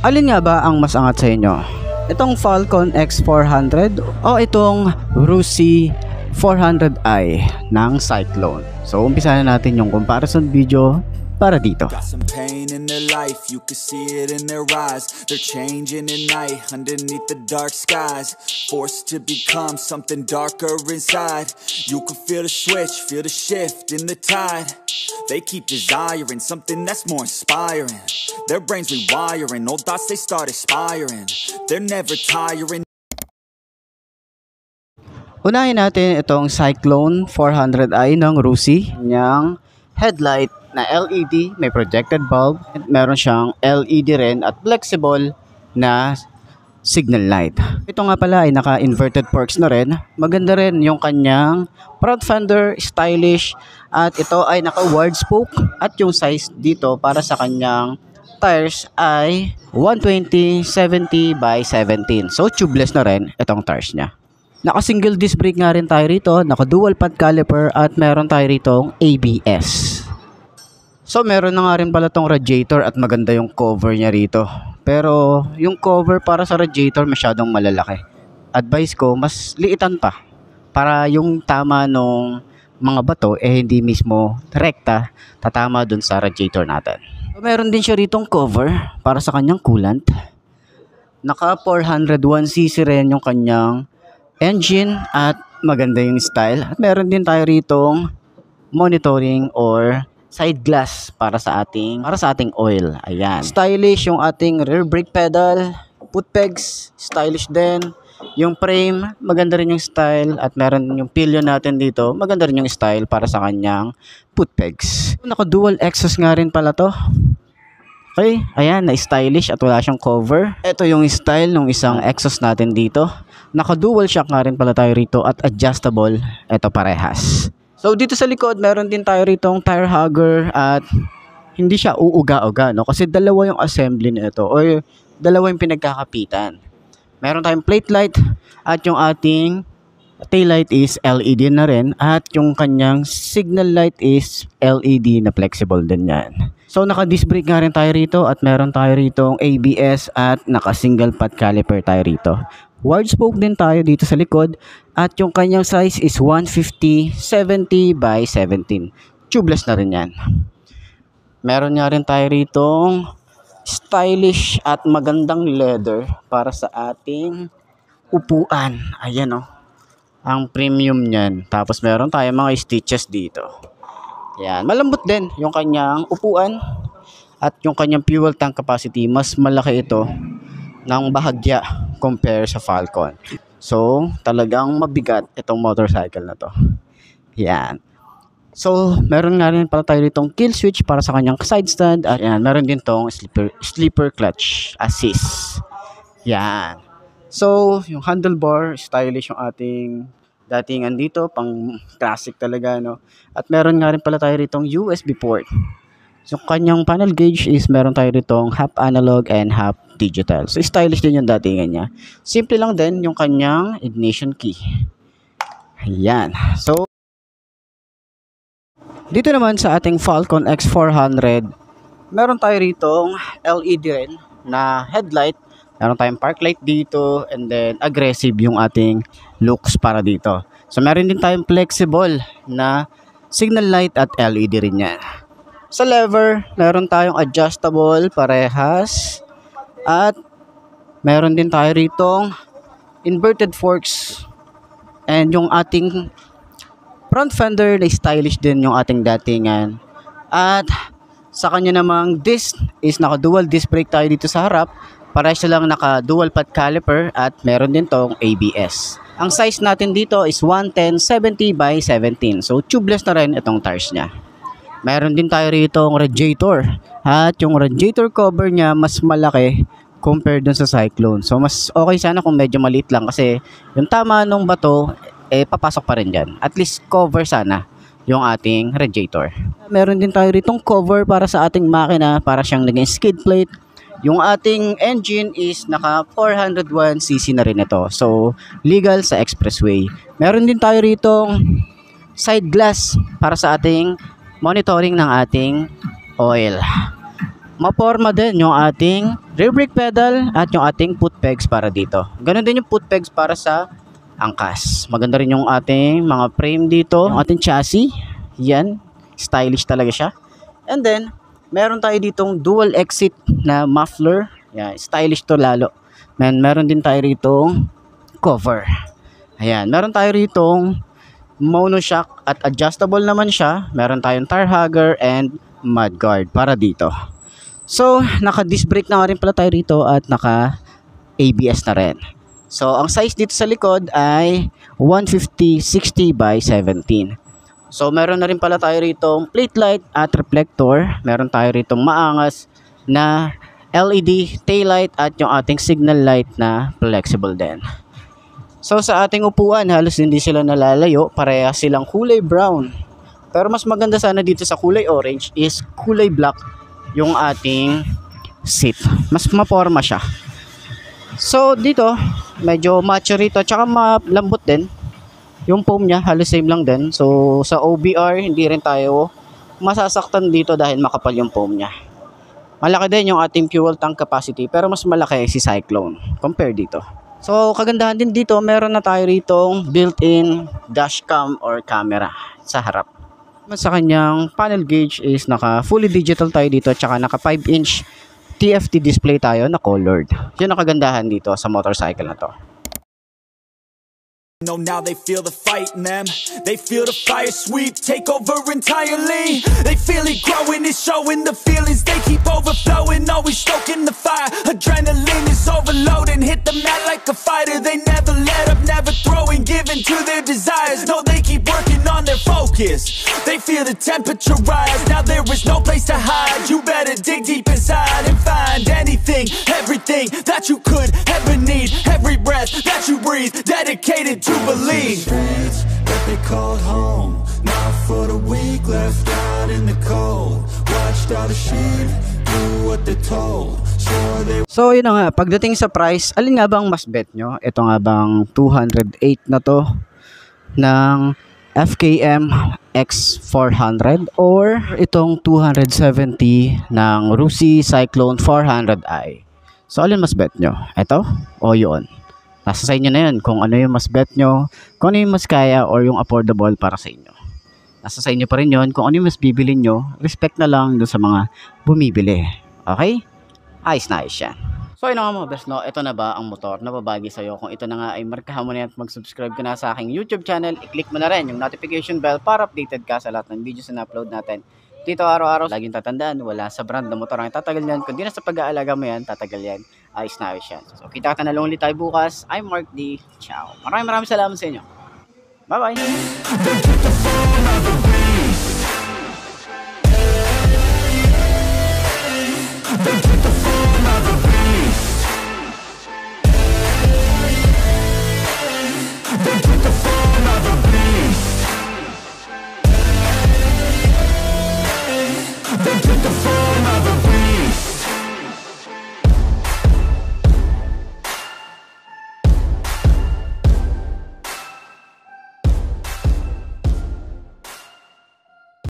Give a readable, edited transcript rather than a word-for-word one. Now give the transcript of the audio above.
Alin nga ba ang mas angat sa inyo? Itong Falcon X400 o itong Rusi 400i ng Cyclone? So umpisa na natin yung comparison video para dito. Got some pain in their life, you can see it in their eyes. They're changing at night underneath the dark skies, forced to become something darker inside. You can feel the switch, feel the shift in the tide. They keep desiring something that's more inspiring. Their brains rewiring, old thoughts they start expiring. They're never tiring. Unahin natin itong Cyclone 400i ng Rusi. Niyang headlight na LED, may projected bulb, at meron siyang LED rin at flexible na signal light. Ito nga pala ay naka-inverted forks na rin. Maganda rin yung kanyang front fender, stylish, at ito ay naka-wide spoke at yung size dito para sa kanyang tires ay 120/70 by 17. So tubeless na rin itong tires niya. Naka-single disc brake nga rin tayo rito, naka-dual pad caliper at meron tayo rito ABS. So meron na nga rin pala tong radiator at maganda yung cover niya rito. Pero yung cover para sa radiator masyadong malalaki. Advice ko, mas liitan pa. Para yung tama nung mga bato hindi mismo rekta tatama dun sa radiator natin. So, meron din siya ritong cover para sa kanyang coolant. Naka 401cc rin yung kanyang engine at maganda yung style. At meron din tayo ritong monitoring or side glass para sa ating oil. Ayan. Stylish yung ating rear brake pedal, foot pegs, stylish din. Yung frame, maganda rin yung style at meron yung pillion natin dito, maganda rin yung style para sa kanyang foot pegs. Naka dual exhaust nga rin pala to. Okay, ayan, na stylish at wala siyang cover. Ito yung style ng isang exhaust natin dito. Naka dual shock nga rin pala tayo rito at adjustable. Ito parehas. So dito sa likod, meron din tayo ritong tire hugger at hindi siya uuga-uga, no? Kasi dalawa yung assembly nito or dalawa yung pinagkakapitan. Meron tayong plate light at yung ating tail light is LED na rin at yung kanyang signal light is LED na flexible din yan. So naka-disc brake nga rin tayo rito at meron tayo ritong ABS at naka-single pad caliper tayo rito. Wide spoke din tayo dito sa likod at yung kanyang size is 150/70 by 17. Tubeless na rin yan. Meron nga rin tayo ritong stylish at magandang leather para sa ating upuan. Ayan o. Ang premium niyan. Tapos meron tayo mga stitches dito. Ayan. Malambot din yung kanyang upuan at yung kanyang fuel tank capacity. Mas malaki ito ng bahagya compare sa Falcon. So, talagang mabigat itong motorcycle na to. Yan. So, meron nga rin pala tayo ditong kill switch para sa kanyang side stand. At yan, meron din tong sleeper clutch assist. Yan. So, yung handlebar, stylish yung ating datingan dito. Pang classic talaga, no? At meron nga rin pala tayo ditong USB port. So, kanyang panel gauge is meron tayo ditong half analog and half digital. So, stylish din yung datingan niya. Simple lang din yung kanyang ignition key. Ayan. So, dito naman sa ating Falcon X400, meron tayo ritong LED rin na headlight. Meron tayong park light dito and then aggressive yung ating looks para dito. So, meron din tayong flexible na signal light at LED rin yan. Sa lever, meron tayong adjustable parehas at meron din tayo ritong inverted forks and yung ating front fender na stylish din yung ating datingan at sa kanya namang disc is naka dual disc brake tayo dito sa harap, parehas lang naka dual pad caliper at meron din tong ABS. Ang size natin dito is 110/70 by 17, so tubeless na rin itong tires nya. Meron din tayo rito ang radiator at yung radiator cover niya mas malaki compared dun sa Cyclone. So mas okay sana kung medyo maliit lang kasi yung tama nung bato papasok pa rin dyan. At least cover sana yung ating radiator. Meron din tayo ritong cover para sa ating makina para siyang naging skid plate. Yung ating engine is naka 401cc na rin ito. So legal sa expressway. Meron din tayo ritong side glass para sa ating monitoring ng ating oil. maporma din yung ating rear brake pedal at yung ating foot pegs para dito. Ganun din yung foot pegs para sa angkas. Maganda rin yung ating mga frame dito, yung ating chassis. Yan, stylish talaga siya. And then, meron tayo ditong dual exit na muffler. Yan, stylish to lalo. Meron din tayo ditong cover. Ayan, meron tayo ditong monoshock at adjustable naman siya. Meron tayong tire hugger and mudguard para dito. So, naka-disc brake na nga rin pala tayo rito at naka-ABS na rin. So, ang size dito sa likod ay 150/60 by 17. So, meron na rin pala tayo rito plate light at reflector. Meron tayo rito maangas na LED taillight at yung ating signal light na flexible din. So, sa ating upuan, halos hindi sila nalalayo. Pareha silang kulay brown. Pero mas maganda sana dito sa kulay orange is kulay black yung ating seat. Mas maporma siya. So, dito, medyo macho rito. Tsaka malambot din. Yung foam niya, halos same lang din. So, sa OBR, hindi rin tayo masasaktan dito dahil makapal yung foam niya. Malaki din yung ating fuel tank capacity, pero mas malaki si Cyclone compare dito. So, kagandahan din dito, meron na tayo ritong built-in dashcam or camera sa harap. Sa kanyang panel gauge is naka fully digital tayo dito, tsaka naka 5-inch TFT display tayo na colored. Yun ang kagandahan dito sa motorcycle na to. No, now they feel the fight in them. They feel the fire sweep, take over entirely. They feel it growing, it's showing the feelings. They keep overflowing, always stoking the fire. Adrenaline is overloading, hit the mat like a fighter. They never let up, never throwing, giving to their desires. No, they keep working on their focus. They feel the temperature rise, now there is no place to hide. You better dig deep inside and find anything, everything that you could ever need. Every breath that you breathe, dedicated to believe. Streets that they called home, not for the weak, left out in the cold. Watched all the sheep do what they're told. So yun na nga, pagdating sa price, alin nga bang mas bet nyo? Ito nga bang 208 na to ng FKM X400 or itong 270 ng Rusi Cyclone 400i? So alin mas bet nyo? Ito o yun? Nasa sa inyo na yun kung ano yung mas bet nyo, kung ano yung mas kaya or yung affordable para sa inyo. Nasa sa inyo pa rin yun kung ano yung mas bibili nyo, respect na lang dun sa mga bumibili. Okay? Ayos na ayos yan. So yun nga mga best, no? Ito na ba ang motor na babagi sa'yo? Kung ito na nga ay markahan mo na at mag-subscribe ka na sa aking YouTube channel, i-click mo na rin yung notification bell para updated ka sa lahat ng videos na upload natin. Dito araw-araw, laging tatandaan, wala sa brand na motor ang tatagal yan. Kundi na sa pag-aalaga mo yan, tatagal yan. Ayos na ayos yan. So kita ka na lang ulit tayo bukas. I'm Mark D. Ciao. Maraming salamat sa inyo. Bye-bye.